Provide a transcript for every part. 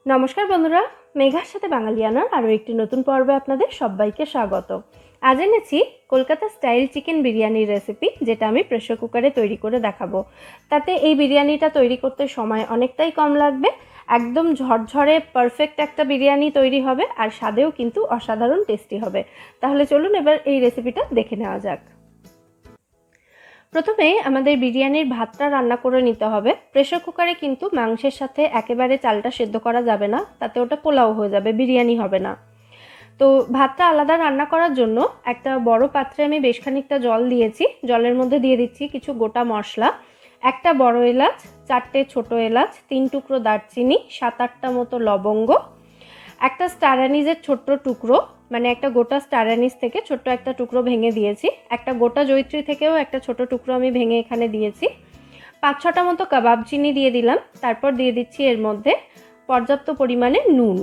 নমস্কার বন্ধুরা, মেঘার সাথে বাঙালিয়ানার আরও একটি নতুন পর্বে আপনাদের সবাইকে স্বাগত। আজ এনেছি কলকাতা স্টাইল চিকেন বিরিয়ানির রেসিপি, যেটা আমি প্রেসার কুকারে তৈরি করে দেখাবো। তাতে এই বিরিয়ানিটা তৈরি করতে সময় অনেকটাই কম লাগবে, একদম ঝরঝরে পারফেক্ট একটা বিরিয়ানি তৈরি হবে, আর স্বাদেও কিন্তু অসাধারণ টেস্টি হবে। তাহলে চলুন এবার এই রেসিপিটা দেখে নেওয়া যাক। প্রথমে আমাদের বিরিয়ানির ভাতটা রান্না করে নিতে হবে। প্রেসার কুকারে কিন্তু মাংসের সাথে একেবারে চালটা সেদ্ধ করা যাবে না, তাতে ওটা পোলাও হয়ে যাবে, বিরিয়ানি হবে না। তো ভাতটা আলাদা রান্না করার জন্য একটা বড় পাত্রে আমি বেশ খানিকটা জল দিয়েছি। জলের মধ্যে দিয়ে দিচ্ছি কিছু গোটা মশলা, একটা বড় এলাচ, 4টে ছোট এলাচ, 3 টুকরো দারচিনি, 7-8টা মতো লবঙ্গ, একটা স্টার অ্যানিসের ছোট্ট টুকরো, মানে একটা গোটা স্টার অ্যানিস থেকে ছোট্ট একটা টুকরো ভেঙে দিয়েছি। একটা গোটা জয়িত্রী থেকেও একটা ছোট টুকরো আমি ভেঙে এখানে দিয়েছি। 5-6টা মতো কাবাবচিনি দিয়ে দিলাম। তারপর দিয়ে দিচ্ছি এর মধ্যে পর্যাপ্ত পরিমাণে নুন।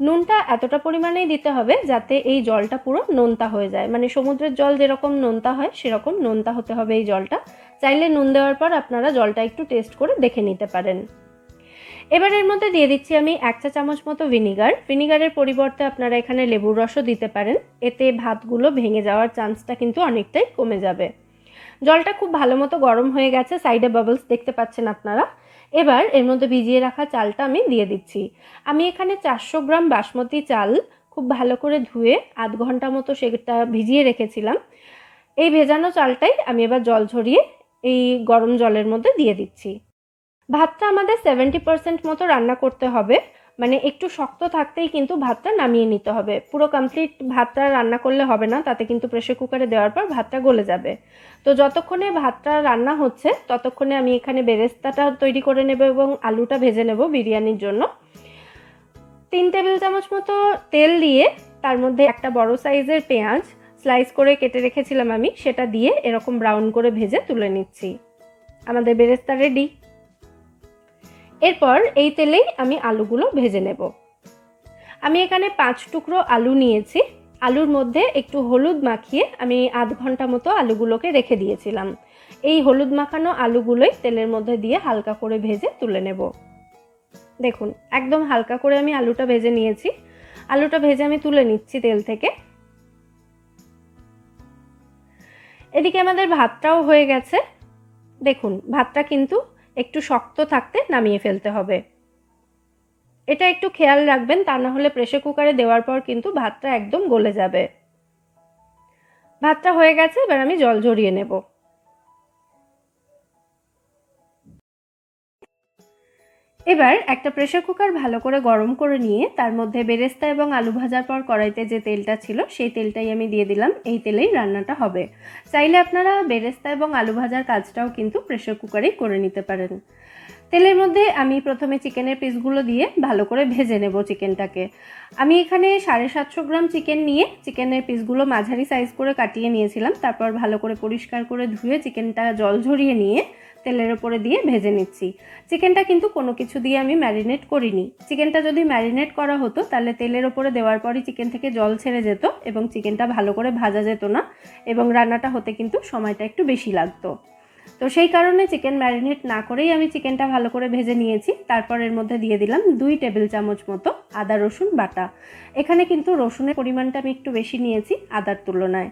নুনটা এতটা পরিমাণেই দিতে হবে যাতে এই জলটা পুরো নোনতা হয়ে যায়, মানে সমুদ্রের জল যেরকম নোনতা হয় সেরকম নোনতা হতে হবে এই জলটা। চাইলে নুন দেওয়ার পর আপনারা জলটা একটু টেস্ট করে দেখে নিতে পারেন। এবার এর মধ্যে দিয়ে দিচ্ছি আমি 1 চা চামচ মতো ভিনিগার। ভিনিগারের পরিবর্তে আপনারা এখানে লেবুর রসও দিতে পারেন, এতে ভাতগুলো ভেঙে যাওয়ার চান্সটা কিন্তু অনেকটাই কমে যাবে। জলটা খুব ভালো মতো গরম হয়ে গেছে, সাইডে বাবলস দেখতে পাচ্ছেন আপনারা। এবার এর মধ্যে ভিজিয়ে রাখা চালটা আমি দিয়ে দিচ্ছি। আমি এখানে 400 গ্রাম বাসমতি চাল খুব ভালো করে ধুয়ে আধ ঘন্টা মতো সেটা ভিজিয়ে রেখেছিলাম। এই ভেজানো চালটাই আমি এবার জল ঝরিয়ে এই গরম জলের মধ্যে দিয়ে দিচ্ছি। ভাতটা আমাদের 70% মতো রান্না করতে হবে, মানে একটু শক্ত থাকতেই কিন্তু ভাতটা নামিয়ে নিতে হবে। পুরো কমপ্লিট ভাতটা রান্না করলে হবে না, তাতে কিন্তু প্রেসার কুকারে দেওয়ার পর ভাতটা গলে যাবে। তো যতক্ষণে ভাতটা রান্না হচ্ছে ততক্ষণে আমি এখানে বেরেস্তাটা তৈরি করে নেব এবং আলুটা ভেজে নেব বিরিয়ানির জন্য। 3 টেবিল চামচ মতো তেল দিয়ে তার মধ্যে একটা বড় সাইজের পেঁয়াজ স্লাইস করে কেটে রেখেছিলাম আমি, সেটা দিয়ে এরকম ব্রাউন করে ভেজে তুলে নিচ্ছি। আমাদের বেরেস্তা রেডি। এরপর এই তেলেই আমি আলুগুলো ভেজে নেব। আমি এখানে 5 টুকরো আলু নিয়েছি। আলুর মধ্যে একটু হলুদ মাখিয়ে আমি আধ ঘন্টা মতো আলুগুলোকে রেখে দিয়েছিলাম। এই হলুদ মাখানো আলুগুলোই তেলের মধ্যে দিয়ে হালকা করে ভেজে তুলে নেব। দেখুন, একদম হালকা করে আমি আলুটা ভেজে নিয়েছি। আলুটা ভেজে আমি তুলে নিচ্ছি তেল থেকে। এদিকে আমাদের ভাতটাও হয়ে গেছে। দেখুন, ভাতটা কিন্তু একটু শক্ত থাকতে নামিয়ে ফেলতে হবে। এটা একটু খেয়াল রাখবেন, তা না হলে প্রেসার কুকারে দেওয়ার পর কিন্তু ভাতটা একদম গলে যাবে। ভাতটা হয়ে গেছে, এবার আমি জল ঝরিয়ে নেব। এবার একটা প্রেসার কুকার ভালো করে গরম করে নিয়ে তার মধ্যে বেরেস্তা এবং আলু ভাজার পর কড়াইতে যে তেলটা ছিল সেই তেলটাই আমি দিয়ে দিলাম। এই তেলেই রান্নাটা হবে। চাইলে আপনারা বেরেস্তা এবং আলু ভাজার কাজটাও কিন্তু প্রেসার কুকারেই করে নিতে পারেন। তেলের মধ্যে আমি প্রথমে চিকেনের পিসগুলো দিয়ে ভালো করে ভেজে নেব চিকেনটাকে। আমি এখানে 750 গ্রাম চিকেন নিয়ে চিকেনের পিসগুলো মাঝারি সাইজ করে কাটিয়ে নিয়েছিলাম। তারপর ভালো করে পরিষ্কার করে ধুয়ে চিকেনটা জল ঝরিয়ে নিয়ে তেলের ওপরে দিয়ে ভেজে নিচ্ছি। চিকেনটা কিন্তু কোনো কিছু দিয়ে আমি ম্যারিনেট করিনি। চিকেনটা যদি ম্যারিনেট করা হতো তাহলে তেলের ওপরে দেওয়ার পরই চিকেন থেকে জল ছেড়ে যেত এবং চিকেনটা ভালো করে ভাজা যেত না, এবং রান্নাটা হতে কিন্তু সময়টা একটু বেশি লাগতো। তো সেই কারণে চিকেন ম্যারিনেট না করেই আমি চিকেনটা ভালো করে ভেজে নিয়েছি। তারপর এর মধ্যে দিয়ে দিলাম 2 টেবিল চামচ মতো আদা রসুন বাটা। এখানে কিন্তু রসুনের পরিমাণটা আমি একটু বেশি নিয়েছি আদার তুলনায়।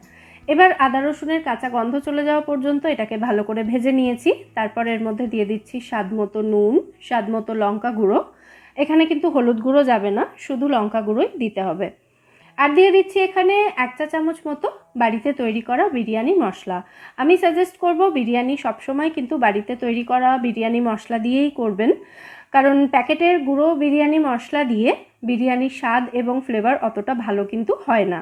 এবার আদা রসুনের কাঁচা গন্ধ চলে যাওয়া পর্যন্ত এটাকে ভালো করে ভেজে নিয়েছি। তারপর এর মধ্যে দিয়ে দিচ্ছি স্বাদ মতো নুন, স্বাদ মতো লঙ্কা গুঁড়ো। এখানে কিন্তু হলুদ গুঁড়ো যাবে না, শুধু লঙ্কা গুঁড়োই দিতে হবে। আর দিয়ে দিচ্ছি এখানে 1 চা চামচ মতো বাড়িতে তৈরি করা বিরিয়ানি মশলা। আমি সাজেস্ট করব বিরিয়ানি সবসময় কিন্তু বাড়িতে তৈরি করা বিরিয়ানি মশলা দিয়েই করবেন, কারণ প্যাকেটের গুঁড়ো বিরিয়ানি মশলা দিয়ে বিরিয়ানির স্বাদ এবং ফ্লেভার অতটা ভালো কিন্তু হয় না।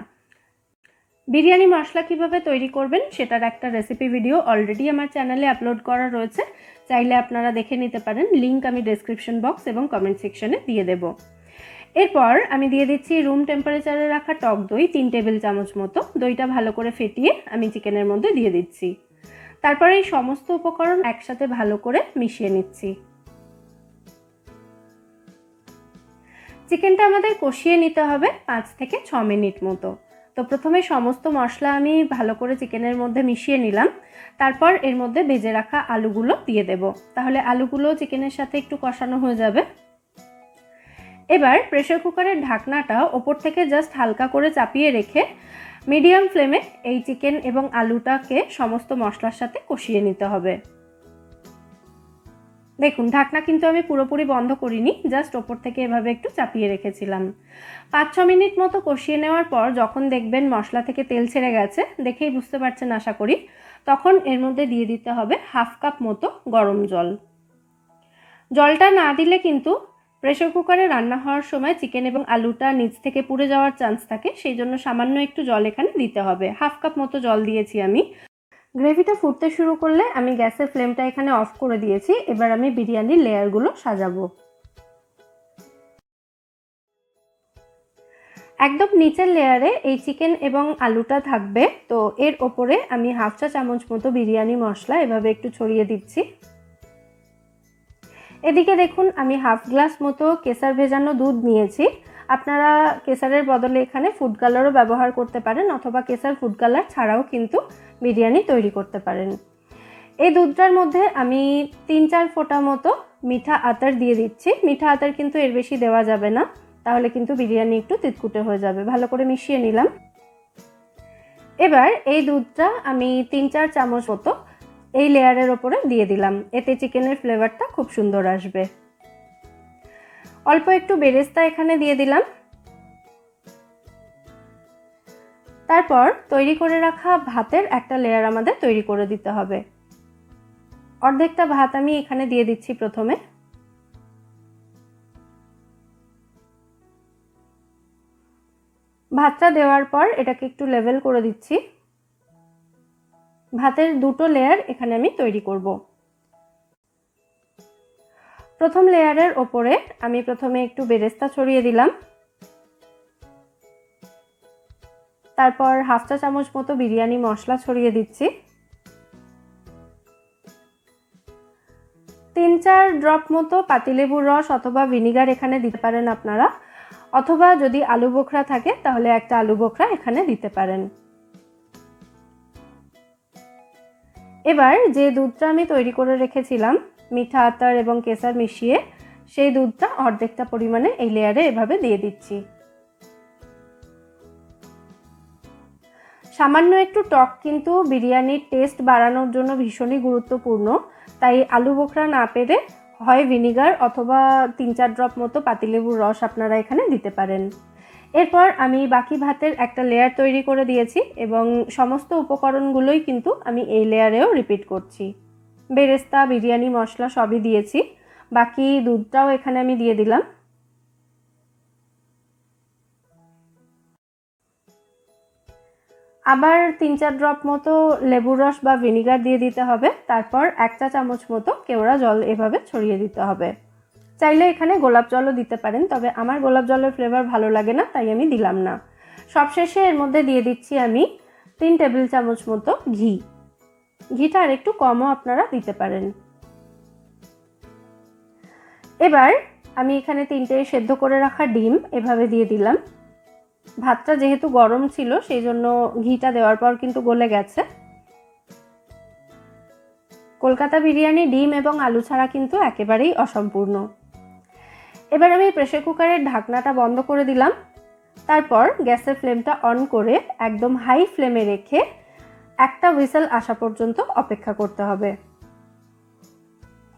বিরিয়ানি মশলা কিভাবে তৈরি করবেন সেটার একটা রেসিপি ভিডিও অলরেডি আমার চ্যানেলে আপলোড করা রয়েছে, চাইলে আপনারা দেখে নিতে পারেন। লিংক আমি ডেসক্রিপশন বক্স এবং কমেন্ট সেকশনে দিয়ে দেব। এরপর আমি দিয়ে দিচ্ছি রুম টেম্পারেচারে রাখা টক দই 3 টেবিল চামচ মতো। দইটা ভালো করে ফেটিয়ে আমি চিকেনের মধ্যে দিয়ে দিচ্ছি। তারপরে এই সমস্ত উপকরণ একসাথে ভালো করে মিশিয়ে নিচ্ছি। চিকেনটা আমাদের কষিয়ে নিতে হবে 5 থেকে 6 মিনিট মতো। তো প্রথমে সমস্ত মশলা আমি ভালো করে চিকেনের মধ্যে মিশিয়ে নিলাম। তারপর এর মধ্যে ভেজে রাখা আলুগুলো দিয়ে দেব, তাহলে আলুগুলো চিকেনের সাথে একটু কষানো হয়ে যাবে। এবার প্রেসার কুকারের ঢাকনাটা ওপর থেকে জাস্ট হালকা করে চাপিয়ে রেখে মিডিয়াম ফ্লেমে এই চিকেন এবং আলুটাকে সমস্ত মশলার সাথে কষিয়ে নিতে হবে। দেখুন ঢাকনা কিন্তু আমি পুরোপুরি বন্ধ করিনি, জাস্ট ওপর থেকে এভাবে একটু চাপিয়ে রেখেছিলাম। 5-6 মিনিট মতো কষিয়ে নেওয়ার পর যখন দেখবেন মশলা থেকে তেল ছেড়ে গেছে, দেখেই বুঝতে পারছেন আশা করি, তখন এর মধ্যে দিয়ে দিতে হবে 1/2 কাপ মতো গরম জল। জলটা না দিলে কিন্তু প্রেসার কুকারে রান্না হওয়ার সময় চিকেন এবং আলুটা নিচ থেকে পুড়ে যাওয়ার চান্স থাকে, সেই জন্য সামান্য একটু জল এখানে দিতে হবে। 1/2 কাপ মতো জল দিয়েছি আমি। গ্রেভিটা ফুটতে শুরু করলে আমি গ্যাসের ফ্লেমটা এখানে অফ করে দিয়েছি। এবার আমি বিরিয়ানির লেয়ারগুলো সাজাবো। একদম নিচের লেয়ারে এই চিকেন এবং আলুটা থাকবে, তো এর ওপরে আমি 1/2 চা চামচ মতো বিরিয়ানি মশলা এভাবে একটু ছড়িয়ে দিচ্ছি। এদিকে দেখুন আমি 1/2 গ্লাস মতো কেসার ভেজানো দুধ নিয়েছি। আপনারা কেসারের বদলে এখানে ফুড কালারও ব্যবহার করতে পারেন, অথবা কেসার ফুড কালার ছাড়াও কিন্তু বিরিয়ানি তৈরি করতে পারেন। এই দুধটার মধ্যে আমি 3-4 ফোঁটা মতো মিঠা আতর দিয়ে দিচ্ছি। মিঠা আতর কিন্তু এর বেশি দেওয়া যাবে না, তাহলে কিন্তু বিরিয়ানি একটু তিতকুটে হয়ে যাবে। ভালো করে মিশিয়ে নিলাম। এবার এই দুধটা আমি 3-4 চামচ মতো এই লেয়ারের ওপরে দিয়ে দিলাম, এতে চিকেনের ফ্লেভারটা খুব সুন্দর আসবে। অল্প একটু বেরেস্তা এখানে দিয়ে দিলাম। তারপর তৈরি করে রাখা ভাতের একটা লেয়ার আমাদের তৈরি করে দিতে হবে। অর্ধেকটা ভাত আমি এখানে দিয়ে দিচ্ছি প্রথমে। ভাতটা দেওয়ার পর এটাকে একটু লেভেল করে দিচ্ছি। ভাতের দুটো লেয়ার এখানে আমি তৈরি করব। প্রথম লেয়ারের ওপরে আমি প্রথমে একটু বেরেস্তা ছড়িয়ে দিলাম। তারপর 1/2 চা চামচ মতো বিরিয়ানি মশলা ছড়িয়ে দিচ্ছি। 3-4 ড্রপ মতো পাতিলেবুর রস অথবা ভিনিগার এখানে দিতে পারেন আপনারা, অথবা যদি আলু বোখরা থাকে তাহলে একটা আলু বোখরা এখানে দিতে পারেন। এবার যে দুধটা আমি তৈরি করে রেখেছিলাম মিঠা আতর এবং কেসার মিশিয়ে, সেই দুধটা অর্ধেকটা পরিমাণে এই লেয়ারে এভাবে দিয়ে দিচ্ছি। সামান্য একটু টক কিন্তু বিরিয়ানির টেস্ট বাড়ানোর জন্য ভীষণই গুরুত্বপূর্ণ, তাই আলু বোখরা না পেরে হয় ভিনিগার অথবা 3-4 ড্রপ মতো পাতিলেবুর রস আপনারা এখানে দিতে পারেন। এরপর আমি বাকি ভাতের একটা লেয়ার তৈরি করে দিয়েছি এবং সমস্ত উপকরণগুলোই কিন্তু আমি এই লেয়ারেও রিপিট করছি। বেরেস্তা, বিরিয়ানি মশলা সবই দিয়েছি, বাকি দুধটাও এখানে আমি দিয়ে দিলাম। আবার 3-4 ড্রপ মতো লেবুর রস বা ভিনিগার দিয়ে দিতে হবে। তারপর 1 চা চামচ মতো কেওড়া জল এভাবে ছড়িয়ে দিতে হবে। চাইলে এখানে গোলাপ জলও দিতে পারেন, তবে আমার গোলাপ জলের ফ্লেভার ভালো লাগে না, তাই আমি দিলাম না। সবশেষে এর মধ্যে দিয়ে দিচ্ছি আমি 3 টেবিল চামচ মতো ঘি। ঘিটা আর একটু কমও আপনারা দিতে পারেন। এবার আমি এখানে 3টে সেদ্ধ করে রাখা ডিম এভাবে দিয়ে দিলাম। ভাতটা যেহেতু গরম ছিল সেই জন্য ঘিটা দেওয়ার পর কিন্তু গলে গেছে। কলকাতা বিরিয়ানি ডিম এবং আলু ছাড়া কিন্তু একেবারেই অসম্পূর্ণ। এবার আমি প্রেসার কুকারের ঢাকনাটা বন্ধ করে দিলাম। তারপর গ্যাসের ফ্লেমটা অন করে একদম হাই ফ্লেমে রেখে একটা হুইসেল আসা পর্যন্ত অপেক্ষা করতে হবে।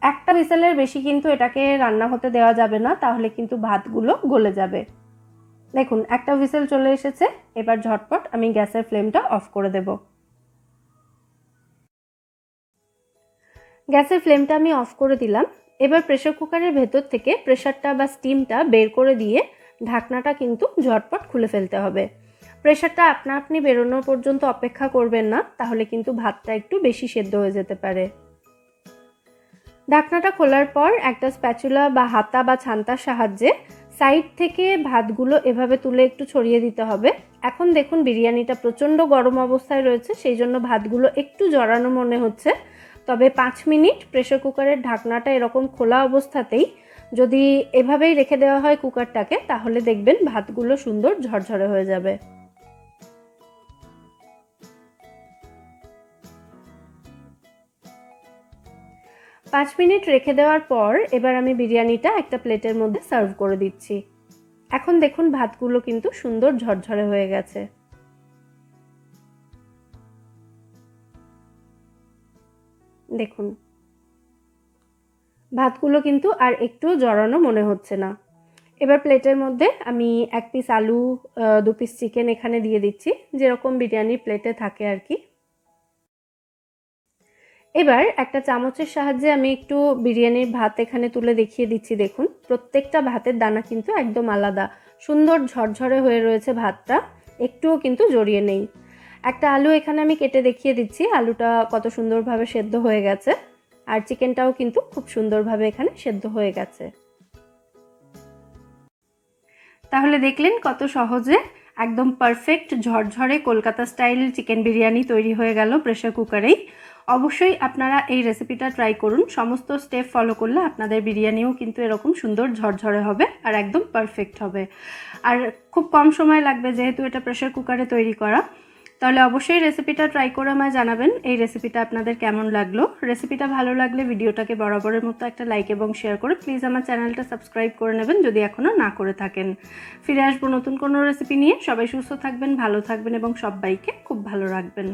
একটা হুইসেলের বেশি কিন্তু এটাকে রান্না হতে দেওয়া যাবে না, তাহলে কিন্তু ভাতগুলো গলে যাবে। দেখুন একটা হুইসেল চলে এসেছে। এবার ঝটপট আমি গ্যাসের ফ্লেমটা অফ করে দেব। গ্যাসের ফ্লেমটা আমি অফ করে দিলাম। এবার প্রেসার কুকারের ভেতর থেকে প্রেসারটা বা স্টিমটা বের করে দিয়ে ঢাকনাটা কিন্তু ঝটপট খুলে ফেলতে হবে। প্রেসারটা আপনা আপনি বেরোনো পর্যন্ত অপেক্ষা করবেন না, তাহলে কিন্তু ভাতটা একটু বেশি সেদ্ধ হয়ে যেতে পারে। ঢাকনাটা খোলার পর একটা স্প্যাচুলা বা হাতা বা ছান্তার সাহায্যে সাইড থেকে ভাতগুলো এভাবে তুলে একটু ছড়িয়ে দিতে হবে। এখন দেখুন বিরিয়ানিটা প্রচণ্ড গরম অবস্থায় রয়েছে, সেই জন্য ভাতগুলো একটু জড়ানো মনে হচ্ছে। তবে 5 মিনিট প্রেসার কুকারের ঢাকনাটা এরকম খোলা অবস্থাতেই যদি এভাবেই রেখে দেওয়া হয় কুকারটাকে, তাহলে দেখবেন ভাতগুলো সুন্দর ঝরঝরে হয়ে যাবে। 5 মিনিট রেখে দেওয়ার পর এবার আমি বিরিয়ানিটা একটা প্লেটের মধ্যে সার্ভ করে দিচ্ছি। এখন দেখুন ভাতগুলো কিন্তু সুন্দর ঝরঝরে হয়ে গেছে। দেখুন ভাতগুলো কিন্তু আর একটু জড়ানো মনে হচ্ছে না। এবার প্লেটের মধ্যে আমি 1 পিস আলু 2 পিস চিকেন এখানে দিয়ে দিচ্ছি, যেরকম বিরিয়ানির প্লেটে থাকে আর কি। এবার একটা চামচের সাহায্যে আমি একটু বিরিয়ানির ভাত এখানে তুলে দেখিয়ে দিচ্ছি। দেখুন প্রত্যেকটা ভাতের দানা কিন্তু একদম আলাদা, সুন্দর ঝরঝরে হয়ে রয়েছে ভাতটা, একটুও কিন্তু জড়িয়ে নেই। একটা আলু এখানে আমি কেটে দেখিয়ে দিচ্ছি, আলুটা কত সুন্দরভাবে সেদ্ধ হয়ে গেছে, আর চিকেনটাও কিন্তু খুব সুন্দরভাবে এখানে সেদ্ধ হয়ে গেছে। তাহলে দেখলেন কত সহজে একদম পারফেক্ট ঝরঝরে কলকাতা স্টাইল চিকেন বিরিয়ানি তৈরি হয়ে গেল প্রেসার কুকারেই। অবশ্যই আপনারা এই রেসিপিটা ট্রাই করুন, সমস্ত স্টেপ ফলো করলে আপনাদের বিরিয়ানিও কিন্তু এরকম সুন্দর ঝরঝরে হবে আর একদম পারফেক্ট হবে। আর খুব কম সময় লাগবে যেহেতু এটা প্রেসার কুকারে তৈরি করা। তাহলে অবশ্যই রেসিপিটা ট্রাই করে আমায় জানাবেন এই রেসিপিটা আপনাদের কেমন লাগলো। রেসিপিটা ভালো লাগলে ভিডিওটাকে বরাবরের মতো একটা লাইক এবং শেয়ার করে প্লিজ আমার চ্যানেলটা সাবস্ক্রাইব করে নেবেন যদি এখনও না করে থাকেন। ফিরে আসবো নতুন কোনো রেসিপি নিয়ে। সবাই সুস্থ থাকবেন, ভালো থাকবেন এবং সবাইকে খুব ভালো রাখবেন।